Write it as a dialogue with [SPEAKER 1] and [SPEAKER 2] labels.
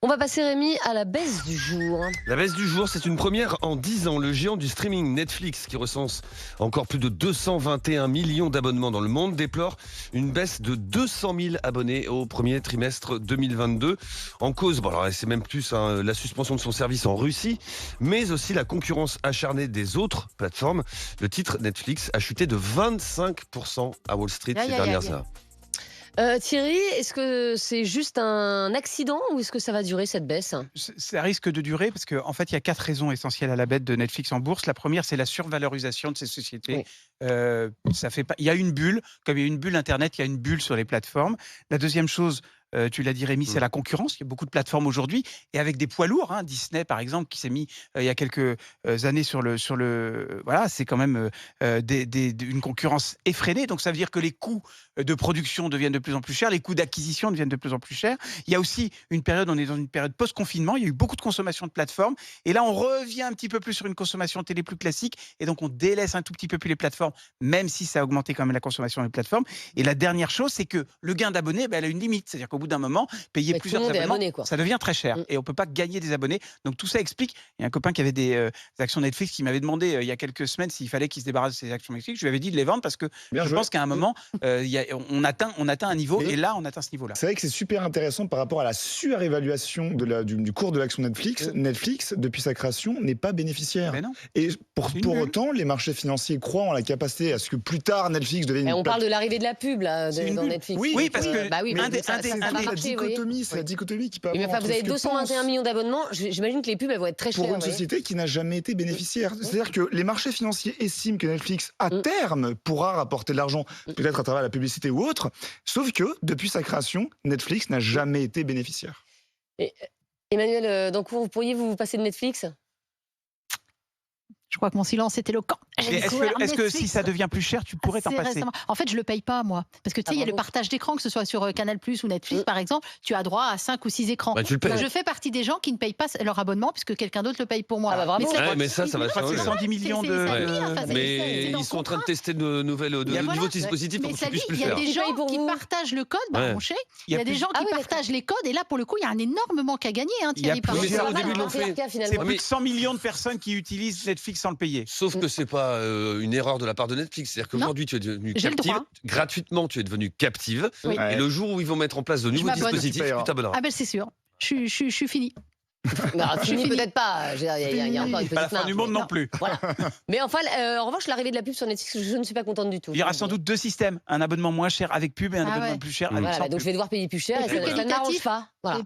[SPEAKER 1] On va passer, Rémi, à la baisse du jour.
[SPEAKER 2] La baisse du jour, c'est une première en 10 ans. Le géant du streaming Netflix, qui recense encore plus de 221 millions d'abonnements dans le monde, déplore une baisse de 200 000 abonnés au premier trimestre 2022. En cause, alors c'est même plus la suspension de son service en Russie, mais aussi la concurrence acharnée des autres plateformes. Le titre Netflix a chuté de 25% à Wall Street ces dernières heures.
[SPEAKER 1] Thierry, est-ce que c'est juste un accident ou est-ce que ça va durer cette baisse?
[SPEAKER 3] Ça risque de durer parce qu'en fait, il y a 4 raisons essentielles à la baisse de Netflix en bourse. La première, c'est la survalorisation de ces sociétés.
[SPEAKER 1] Oui.
[SPEAKER 3] Il y a une bulle, comme il y a une bulle Internet, il y a une bulle sur les plateformes. La deuxième chose, tu l'as dit Rémi, c'est la concurrence. Il y a beaucoup de plateformes aujourd'hui et avec des poids lourds. Disney, par exemple, qui s'est mis il y a quelques années sur le voilà, c'est quand même une concurrence effrénée. Donc ça veut dire que les coûts de production deviennent de plus en plus chers, les coûts d'acquisition deviennent de plus en plus chers. Il y a aussi une période, on est dans une période post-confinement, il y a eu beaucoup de consommation de plateformes et là on revient un petit peu plus sur une consommation télé plus classique et donc on délaisse un tout petit peu plus les plateformes, même si ça a augmenté quand même la consommation des plateformes. Et la dernière chose, c'est que le gain d'abonnés, elle a une limite, c'est-à-dire qu'au bout d'un moment, payer plusieurs abonnements, ça devient très cher et on peut pas gagner des abonnés. Donc tout ça explique. Il y a un copain qui avait des actions Netflix qui m'avait demandé il y a quelques semaines s'il fallait qu'il se débarrasse de ses actions Netflix. Je lui avais dit de les vendre parce que je pense qu'à un moment on atteint un niveau et là on atteint ce niveau-là.
[SPEAKER 4] C'est vrai que c'est super intéressant par rapport à la surévaluation du cours de l'action Netflix. Netflix, depuis sa création, n'est pas bénéficiaire.
[SPEAKER 3] Mais non.
[SPEAKER 4] Et pour autant, les marchés financiers croient en la capacité à ce que plus tard Netflix devienne
[SPEAKER 1] on parle de l'arrivée de la pub là, dans Netflix.
[SPEAKER 3] Oui, parce que
[SPEAKER 4] c'est la dichotomie qui peut avoir.
[SPEAKER 1] Vous avez 221 millions d'abonnements. J'imagine que les pubs elles vont être très chères.
[SPEAKER 4] Pour une société qui n'a jamais été bénéficiaire. C'est-à-dire que les marchés financiers estiment que Netflix, à terme, pourra rapporter de l'argent, peut-être à travers la publicité ou autre. Sauf que, depuis sa création, Netflix n'a jamais été bénéficiaire.
[SPEAKER 1] Emmanuel Dancourt, vous pourriez vous passer de Netflix?
[SPEAKER 5] Je crois que mon silence est éloquent.
[SPEAKER 3] Est-ce que si ça devient plus cher, tu pourrais t'en passer?
[SPEAKER 5] En fait, je le paye pas, moi. Parce que tu sais, il y a le partage d'écran, que ce soit sur Canal+ ou Netflix, par exemple, tu as droit à 5 ou 6 écrans. Je fais partie des gens qui ne payent pas leur abonnement puisque quelqu'un d'autre le paye pour moi.
[SPEAKER 2] Mais ça va changer.
[SPEAKER 3] C'est 110 millions de...
[SPEAKER 2] Mais ils sont en train de tester de nouveaux dispositifs pour que tu puisses plus
[SPEAKER 5] faire.
[SPEAKER 2] Il y a
[SPEAKER 5] des gens qui partagent le code, mon cher. Il y a des gens qui partagent les codes et là, pour le coup, il y a un énorme manque à gagner.
[SPEAKER 3] C'est plus de 100 millions de personnes qui utilisent Netflix sans le payer.
[SPEAKER 2] Sauf que c'est pas une erreur de la part de Netflix. C'est-à-dire qu'aujourd'hui, tu es devenu captive. Gratuitement, tu es devenue captive. Et le jour où ils vont mettre en place de nouveaux dispositifs, tu t'abonneras.
[SPEAKER 5] Ah ben c'est sûr. Je suis fini.
[SPEAKER 1] Fini peut-être pas. Il y a encore une petite
[SPEAKER 3] pas la fin du monde non plus.
[SPEAKER 1] Voilà. Mais enfin, en revanche, l'arrivée de la pub sur Netflix, je ne suis pas contente du tout.
[SPEAKER 3] Il y aura sans doute 2 systèmes. Un abonnement moins cher avec pub et un abonnement plus cher avec sans pub.
[SPEAKER 1] Donc je vais devoir payer plus cher et ça ne m'arrange pas. Voilà.